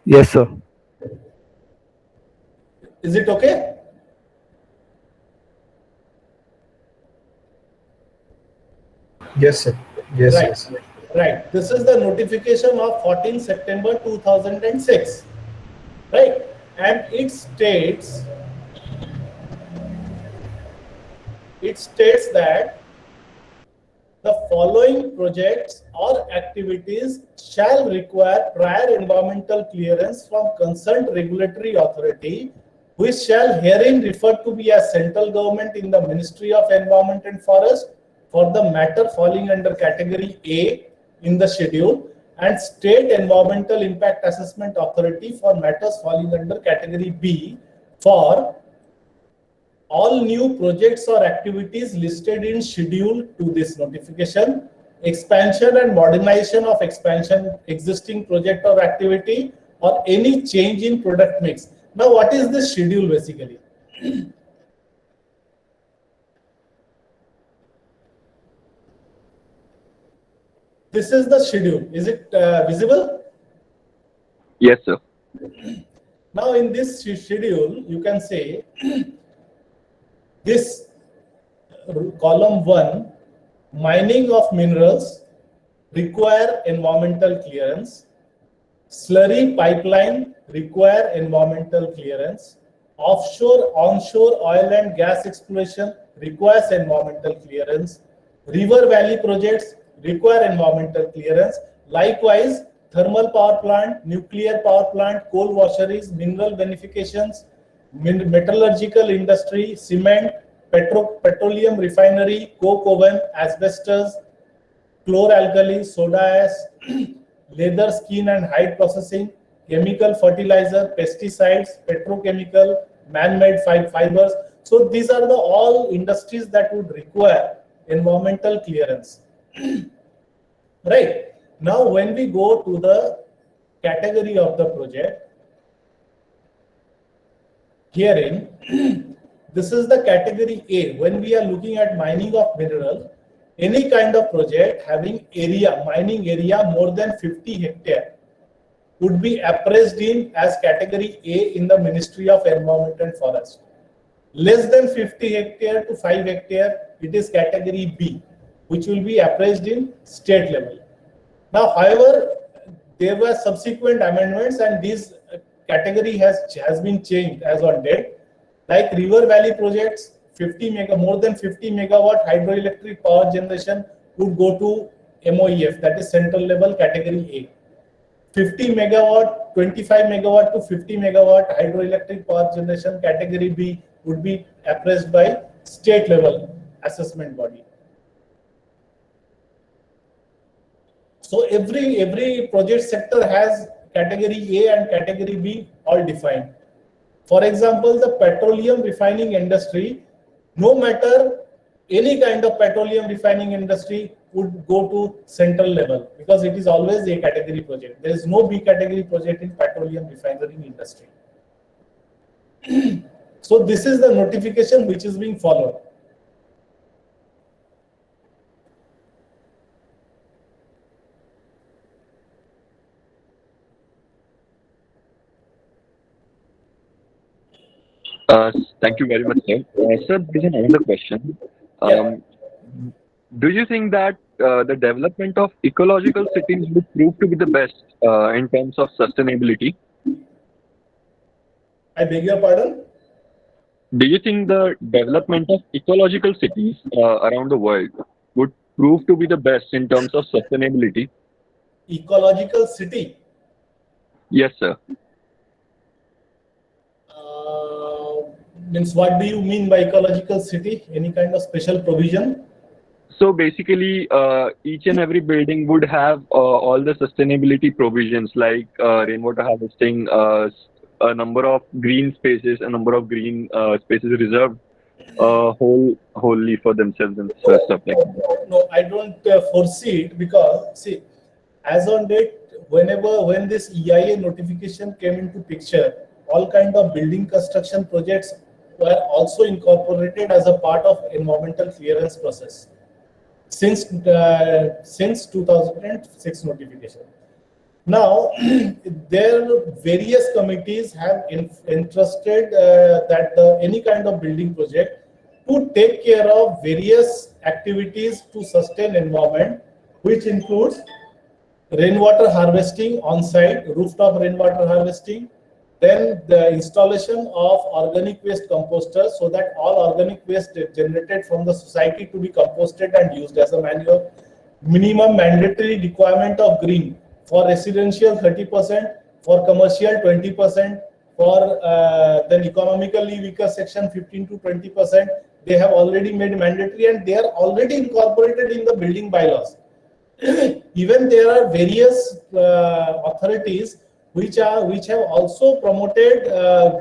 Yes, sir. Is it okay? Yes, sir. Yes, Right. yes. Right. This is the notification of 14 September 2006. Right. And it states that the following projects or activities shall require prior environmental clearance from concerned regulatory authority, which shall herein refer to be as central government in the Ministry of Environment and Forest for the matter falling under category A in the schedule, and state environmental impact assessment authority for matters falling under category B for all new projects or activities listed in schedule to this notification, expansion and modernization of existing project or activity, or any change in product mix. Now, what is this schedule basically? This is the schedule. Is it visible? Yes, sir. Now, in this schedule, you can say this column 1, mining of minerals require environmental clearance, slurry pipeline require environmental clearance, offshore onshore oil and gas exploration requires environmental clearance, river valley projects require environmental clearance. Likewise, thermal power plant, nuclear power plant, coal washeries, mineral beneficiations, metallurgical industry, cement, petroleum refinery, coke oven, asbestos, chloralkali, soda ash, leather, skin and hide processing, chemical fertilizer, pesticides, petrochemical, man-made fibers. So these are the all industries that would require environmental clearance. Right. Now, when we go to the category of the project, herein, this is the category A. When we are looking at mining of mineral, any kind of project having area, mining area more than 50 hectare would be appraised in as category A in the Ministry of Environment and Forest. Less than 50 hectare to 5 hectare, it is category B, which will be appraised in state level. Now, however, there were subsequent amendments and this category has been changed as on date. Like River Valley projects, more than 50 megawatt hydroelectric power generation would go to MOEF, that is central level category A. 50 megawatt, 25 megawatt to 50 megawatt hydroelectric power generation category B would be appraised by state level assessment body. So every project sector has category A and category B all defined. For example, the petroleum refining industry, no matter any kind of petroleum refining industry would go to central level because it is always A category project. There is no B category project in petroleum refining industry. So this is the notification which is being followed. Thank you very much, sir. Sir, there is another question. Do you think that the development of ecological cities would prove to be the best in terms of sustainability? I beg your pardon? Do you think the development of ecological cities around the world would prove to be the best in terms of sustainability? Ecological city? Yes, sir. Means what do you mean by ecological city? Any kind of special provision? So basically, each and every building would have all the sustainability provisions like rainwater harvesting, a number of green spaces, a number of green spaces reserved wholly for themselves and stuff like that. No, I don't foresee it because, see, as on date, when this EIA notification came into picture, all kind of building construction projects were also incorporated as a part of environmental clearance process since 2006 notification. Now, there various committees have entrusted that any kind of building project to take care of various activities to sustain environment, which includes rainwater harvesting on site, rooftop rainwater harvesting, then the installation of organic waste composters so that all organic waste generated from the society to be composted and used as a manure, minimum mandatory requirement of green for residential 30%, for commercial 20%, for then economically weaker section 15 to 20%. They have already made mandatory and they are already incorporated in the building bylaws. Even there are various authorities which have also promoted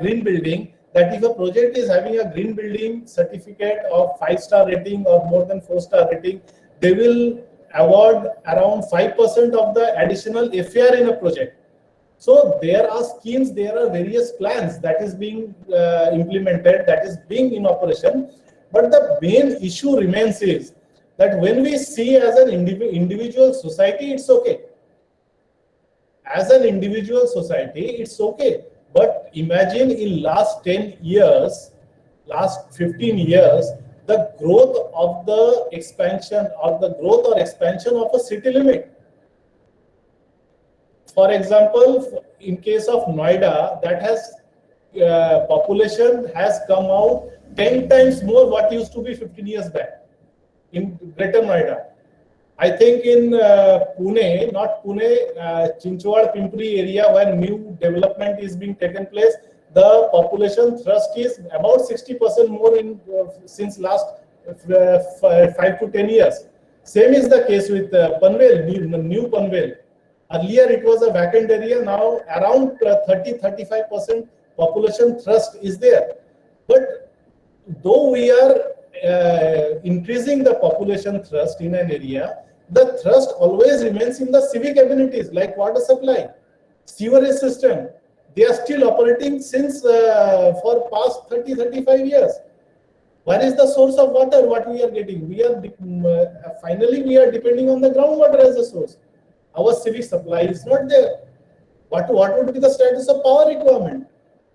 green building, that if a project is having a green building certificate of 5-star rating or more than 4-star rating, they will award around 5% of the additional FAR in a project. So there are schemes, there are various plans that is being implemented, that is being in operation. But the main issue remains is that when we see as an individual society, it's okay. As an individual society, it's okay. But imagine in last 10 years, last 15 years, the growth of the expansion or the growth or expansion of a city limit. For example, in case of Noida, that has population has come out 10 times more what used to be 15 years back in Greater Noida. I think in Pune, not Pune, Chinchwad, Pimpri area where new development is being taken place, the population thrust is about 60% more in since last 5 to 10 years. Same is the case with Panvel, new Panvel. Earlier it was a vacant area, now around 30-35% population thrust is there. But though we are increasing the population thrust in an area, the thrust always remains in the civic amenities like water supply, sewerage system. They are still operating since for past 30-35 years. Where is the source of water? What we are getting? Finally we are depending on the groundwater as a source. Our civic supply is not there. What would be the status of power requirement?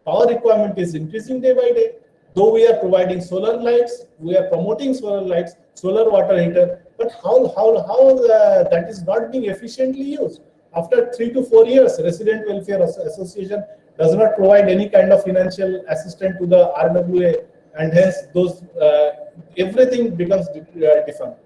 Power requirement is increasing day by day. Though we are providing solar lights, we are promoting solar lights, solar water heater, but how that is not being efficiently used. After 3 to 4 years, Resident Welfare Association does not provide any kind of financial assistance to the RWA, and hence those everything becomes different.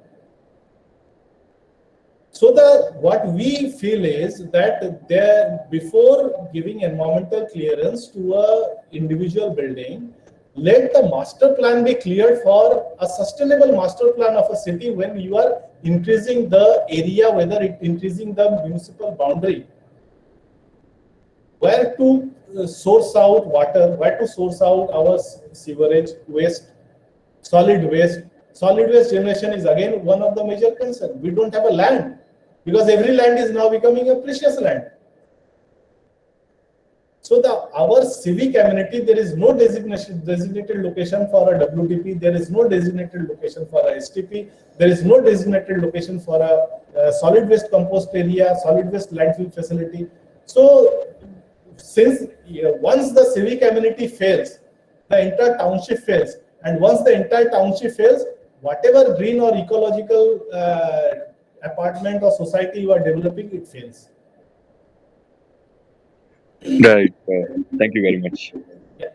So what we feel is that before giving environmental clearance to a individual building, let the master plan be cleared for a sustainable master plan of a city when you are increasing the area, whether it increasing the municipal boundary, where to source out water, where to source out our sewerage waste, solid waste. Solid waste generation is again one of the major concerns. We don't have a land, because every land is now becoming a precious land. So our civic amenity, there is no designated location for a WTP, there is no designated location for a STP, there is no designated location for a solid waste compost area, solid waste landfill facility. So since once the civic amenity fails, the entire township fails, and once the entire township fails, whatever green or ecological apartment or society you are developing, it fails. Right. Thank you very much. Yeah.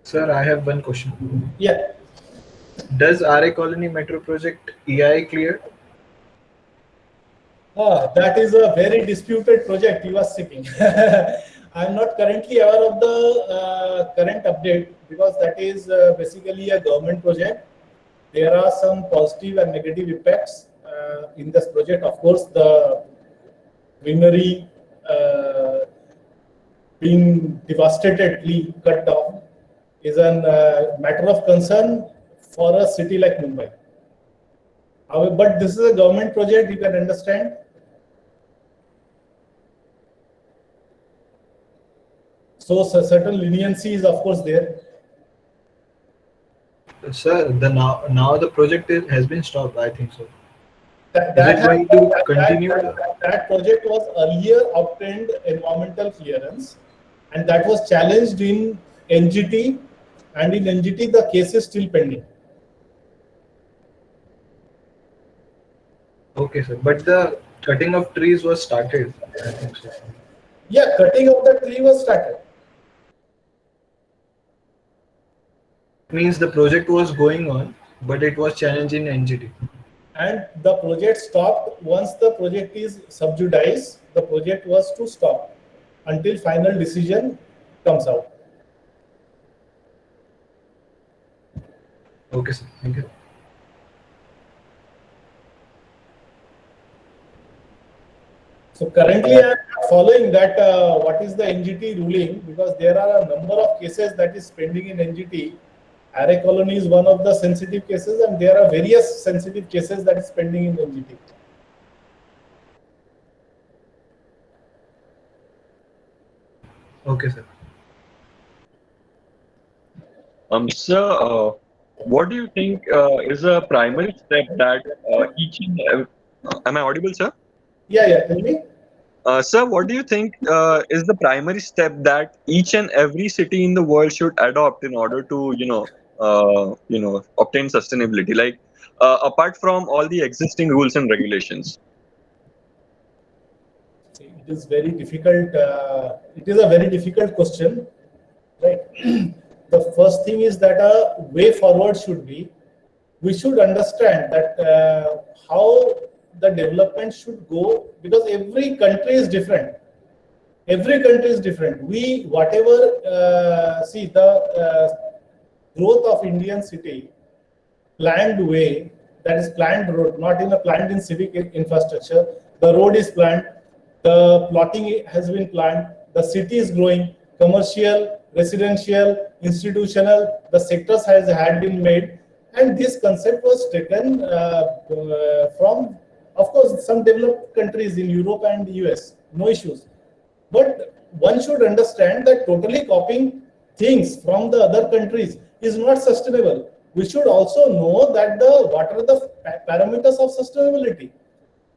Sir, I have one question. Yeah. Does RA Colony Metro Project EI cleared? That is a very disputed project you are seeking. I am not currently aware of the current update, because that is basically a government project. There are some positive and negative impacts in this project. Of course, the greenery being devastatedly cut down is a matter of concern for a city like Mumbai. But this is a government project, you can understand. So certain leniency is of course there. Sir, now the project has been stopped, I think so. That going to continue? That project was earlier obtained environmental clearance, and that was challenged in NGT, and in NGT the case is still pending. Okay, sir. But the cutting of trees was started, I think so. Yeah, cutting of the tree was started. Means the project was going on, but it was challenged in NGT. And the project stopped once the project is sub judice. The project was to stop until final decision comes out. Okay, sir. Thank you. So currently I am following that what is the NGT ruling, because there are a number of cases that is pending in NGT. RA Colony is one of the sensitive cases, and there are various sensitive cases that is pending in NGT. Okay, sir. Sir, what do you think is a primary step that each and am I audible, sir? Yeah, tell me. Sir, what do you think is the primary step that each and every city in the world should adopt in order to, obtain sustainability? Like, apart from all the existing rules and regulations. It is very difficult. It is a very difficult question, right? The first thing is that a way forward should be, we should understand that how the development should go, because every country is different. Every country is different. See the growth of Indian city, planned way, that is planned road, not in a planned in civic infrastructure. The road is planned, the plotting has been planned, the city is growing, commercial, residential, institutional, the sectors had been made, and this concept was taken from, of course, some developed countries in Europe and the US, no issues. But one should understand that totally copying things from the other countries is not sustainable. We should also know that what are the parameters of sustainability.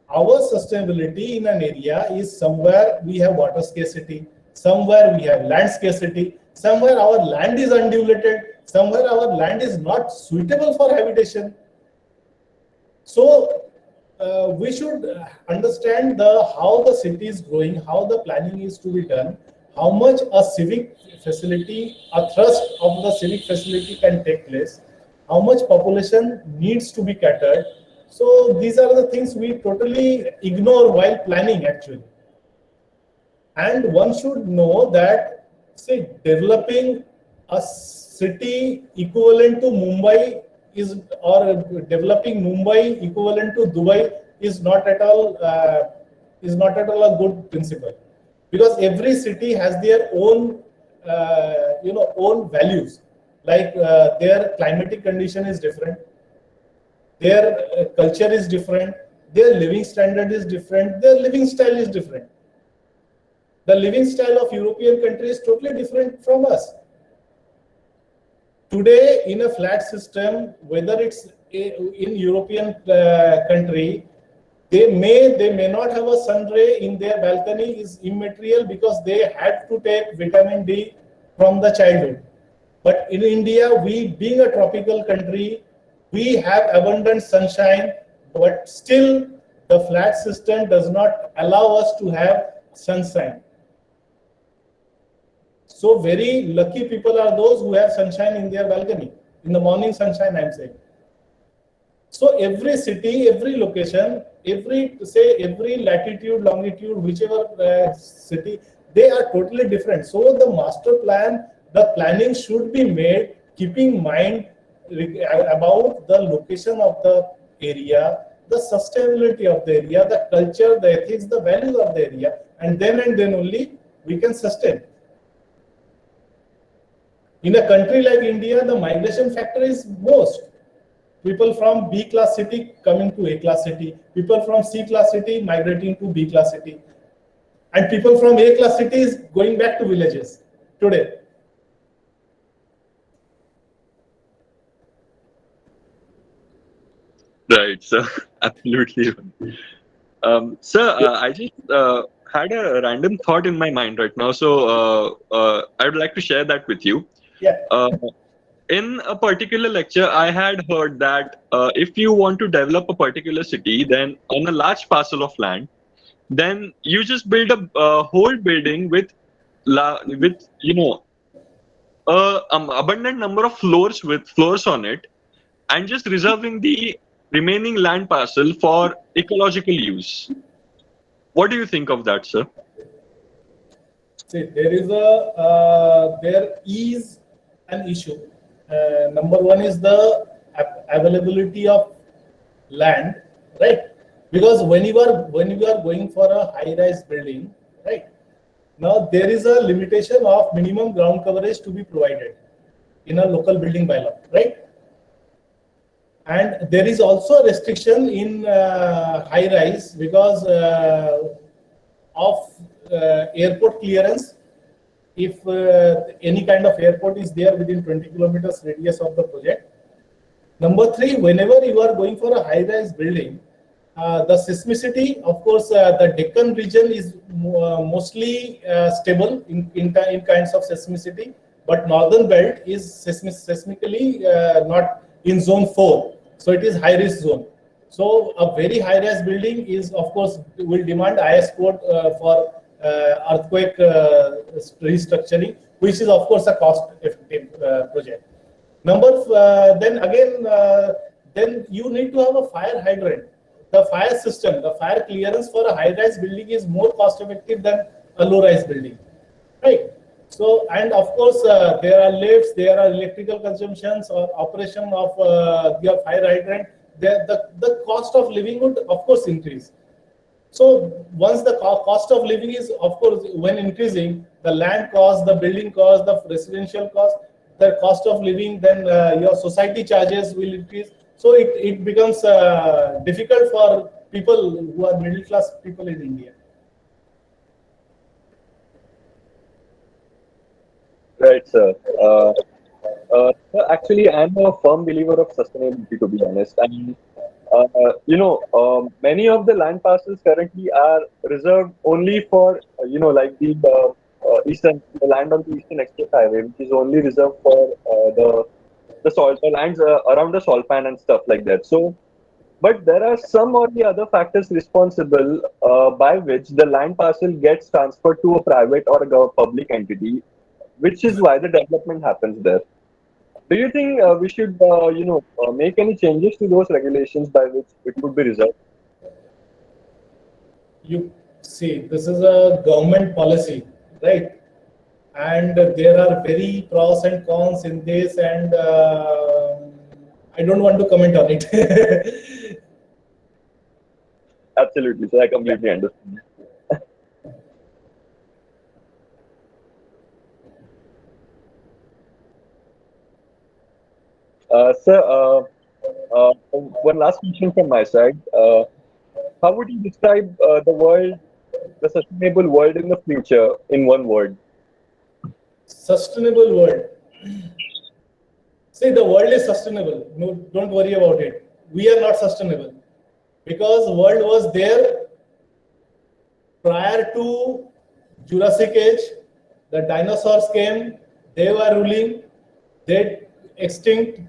Our sustainability in an area is somewhere we have water scarcity, somewhere we have land scarcity, somewhere our land is undulated, somewhere our land is not suitable for habitation. So we should understand how the city is growing, how the planning is to be done, how much a civic facility, a thrust of the civic facility can take place, how much population needs to be catered. So these are the things we totally ignore while planning actually. And one should know that, say, developing a city equivalent to Mumbai or developing Mumbai equivalent to Dubai is not at all a good principle, because every city has their own own values. Like their climatic condition is different, their culture is different, their living standard is different, their living style is different. The living style of European countries is totally different from us. Today, in a flat system, whether it's in European country, they may not have a sun ray in their balcony is immaterial, because they had to take vitamin D from the childhood. But in India, we being a tropical country, we have abundant sunshine, but still the flat system does not allow us to have sunshine. So very lucky people are those who have sunshine in their balcony. In the morning sunshine, I'm saying. So every city, every location, every latitude, longitude, whichever city, they are totally different. So the master plan, the planning should be made keeping in mind about the location of the area, the sustainability of the area, the culture, the ethics, the values of the area, and then only we can sustain. In a country like India, the migration factor is most. People from B class city coming to A class city, people from C class city migrating to B class city, and people from A class cities going back to villages today. Right, sir. Absolutely. Sir, I just had a random thought in my mind right now, so I would like to share that with you. Yeah. In a particular lecture, I had heard that if you want to develop a particular city, then on a large parcel of land, then you just build a whole building with abundant number of floors with floors on it, and just reserving the remaining land parcel for ecological use. What do you think of that, sir? See, there is an issue. Number one is the availability of land, right? Because when you are going for a high-rise building, right? Now there is a limitation of minimum ground coverage to be provided in a local building bylaw, right? And there is also a restriction in high-rise because of airport clearance. If any kind of airport is there within 20 kilometers radius of the project. Number three, whenever you are going for a high-rise building, the seismicity, of course, the Deccan region is mostly stable in kinds of seismicity, but northern belt is seismically not in zone 4. So it is high-risk zone. So a very high-rise building is, of course, will demand IS code for earthquake restructuring, which is of course a cost-effective project. Then you need to have a fire hydrant. The fire system, the fire clearance for a high-rise building is more cost-effective than a low-rise building, right? So, and of course, there are lifts, there are electrical consumptions or operation of your fire hydrant. The cost of living would, of course, increase. So once the cost of living is, of course, when increasing, the land cost, the building cost, the residential cost, the cost of living, then your society charges will increase. So it becomes difficult for people who are middle class people in India. Right, sir. Sir, actually, I'm a firm believer of sustainability, to be honest. And many of the land parcels currently are reserved only for, like the land on the Eastern Express Highway, which is only reserved for the lands around the salt pan and stuff like that. So, but there are some or the other factors responsible by which the land parcel gets transferred to a private or a public entity, which is why the development happens there. Do you think we should, make any changes to those regulations by which it could be resolved? You see, this is a government policy, right? And there are very pros and cons in this, and I don't want to comment on it. Absolutely, so I completely understand. Sir, one last question from my side. How would you describe the sustainable world in the future in one word? Sustainable world. See, the world is sustainable. No, don't worry about it. We are not sustainable because world was there prior to Jurassic Age. The dinosaurs came. They were ruling. They extinct.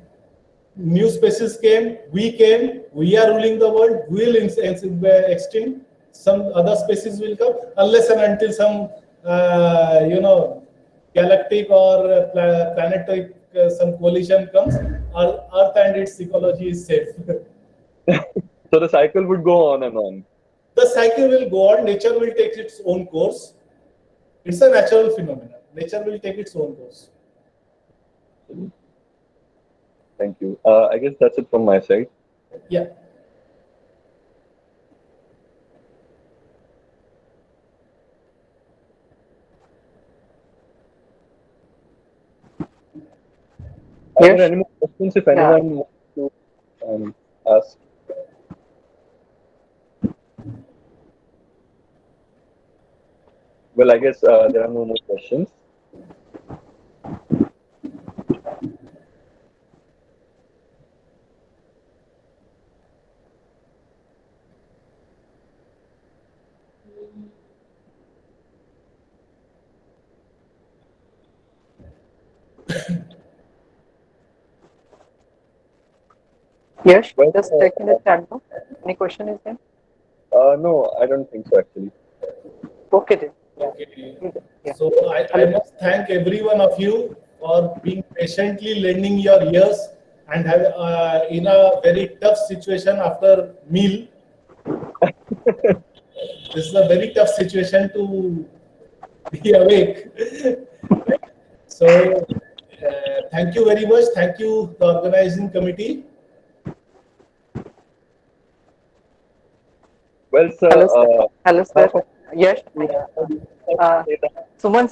New species came. We came. We are ruling the world. We will extinct. Some other species will come unless and until some galactic or planetary some collision comes. Our Earth and its ecology is safe. So the cycle would go on and on. The cycle will go on. Nature will take its own course. It's a natural phenomenon. Nature will take its own course. Thank you. I guess that's it from my side. Yeah. Are Yes. there any more questions if Yeah. anyone wants to ask? Well, I guess there are no more questions. Yes. Well, Just checking the chat box. Any question is there? no, I don't think so actually. Okay then. Okay. Yeah. So I must thank every one of you for being patiently lending your ears and have in a very tough situation after meal. This is a very tough situation to be awake. So thank you very much. Thank you, the organizing committee. Well, sir, Hello, sir. Hello, sir. half of Yes. you Uh, say that, Suman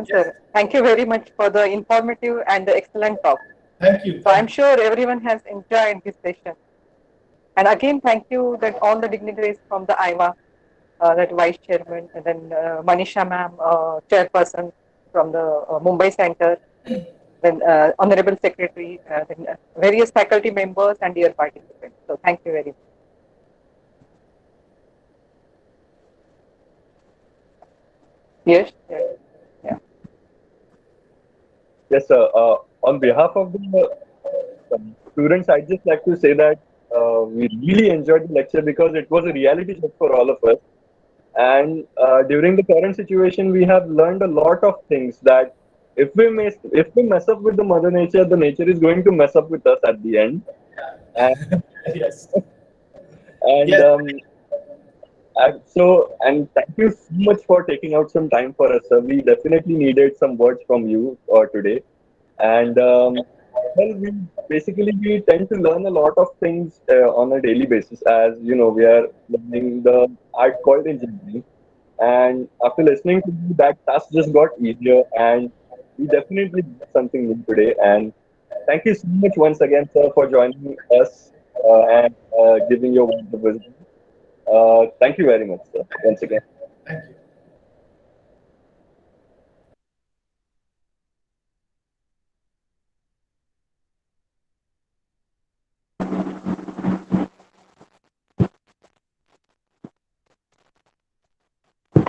sir, thank you very much for the informative and the excellent talk. Thank you. So I'm sure everyone has enjoyed this session. And again, thank you that all the dignitaries from the IWA, that vice chairman, and then Manisha ma'am, chairperson from the Mumbai Center, then honorable secretary, then various faculty members and dear participants. So thank you very much. Yes. Yes. Yeah. yes, sir. On behalf of the students, I'd just like to say that we really enjoyed the lecture because it was a reality check for all of us. And during the current situation, we have learned a lot of things that if we mess up with the mother nature, the nature is going to mess up with us at the end. And Yes. and Yes. and thank you so much for taking out some time for us, sir. We definitely needed some words from you today. And well, we tend to learn a lot of things on a daily basis, as you know, we are learning the art called engineering. And after listening to you, that task just got easier, and we definitely did something new today. And thank you so much once again, sir, for joining us and giving your words of wisdom. Thank you very much, sir, once again. Thank you.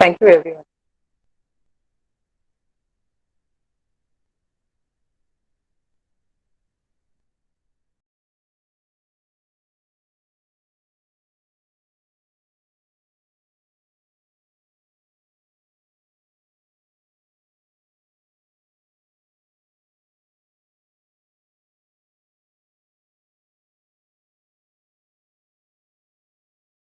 Thank you, everyone.